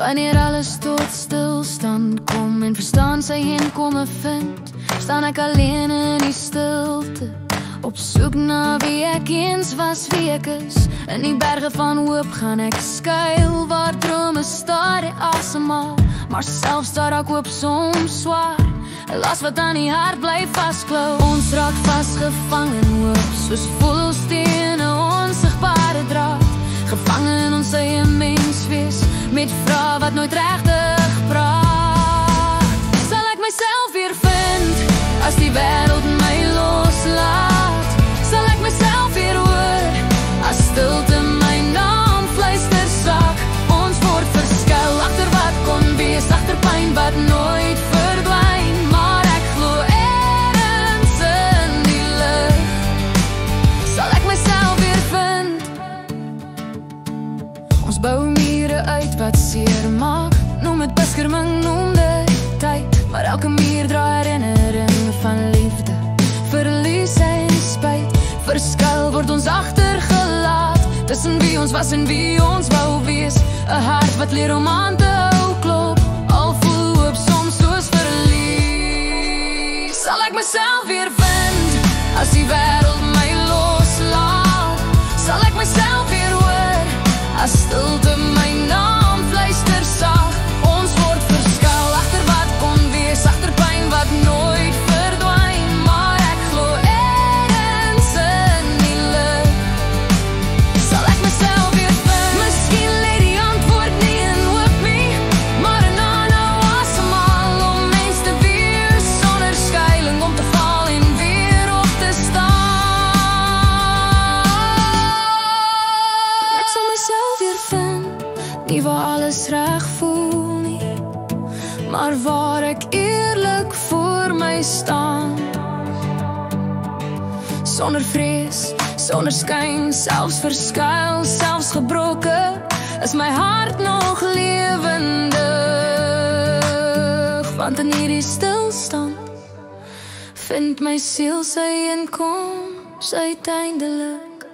Wanneer alles tot stilstand kom en verstaan sy heenkomme vind, staan ek alleen in die stilte, op soek na wie ek eens was, wie ek is. In die berge van hoop gaan ek skuil, waar drome staar en asemhaal, maar selfs daar ek hoop soms swaar, 'n las wat aan die hart bly vasklou. Ons raak vasgevang in hoop, soos voels teen 'n onsigbare draad, gevangen in ons eie menswees, met vrae wat nooit regtig praat. Sal ek myself weer vind, as die wêreld my loslaat? Sal ek myself weer hoor, as stilte my naam fluister sak? Ons word verskuil agter wat kon wees, agter pyn wat nooit verdwyn, maar ek glo ergens in die lig, sal ek myself weer vind. Ons bou mure uit wat seer maak, noem het beskerming, noem dit tyd, maar elke muur dra herinnering van liefde, verlies en spyt. Verskuil word ons agtergelaat, tussen wie ons was en wie ons wou wees, 'n hart wat leer om aan te hou klop, al voel hoop soms soos verlies. Sal ek myself weer vind, as die wêreld my loslaat? Sal ek myself weer hoor, as stilte my naam fluister sag? Ons word verskuil agter wat kon wees, agter pyn wat nooit verdwyn, maar ek glo ergens in die lig, sal ek myself weer vind. Miskien lê die antwoord nie in hoop nie, maar in aanhou asemhaal, om mens te wees sonder skuiling, om te val en weer op te staan. Ek sal myself weer vind, nie waar alles reg voel nie, maar waar ek eerlik voor my staan, sonder vrees, sonder skyn, selfs verskuil, selfs gebroke, is my hart nog lewendig, want in hierdie stilstand vind my siel sy inkoms uiteindelik.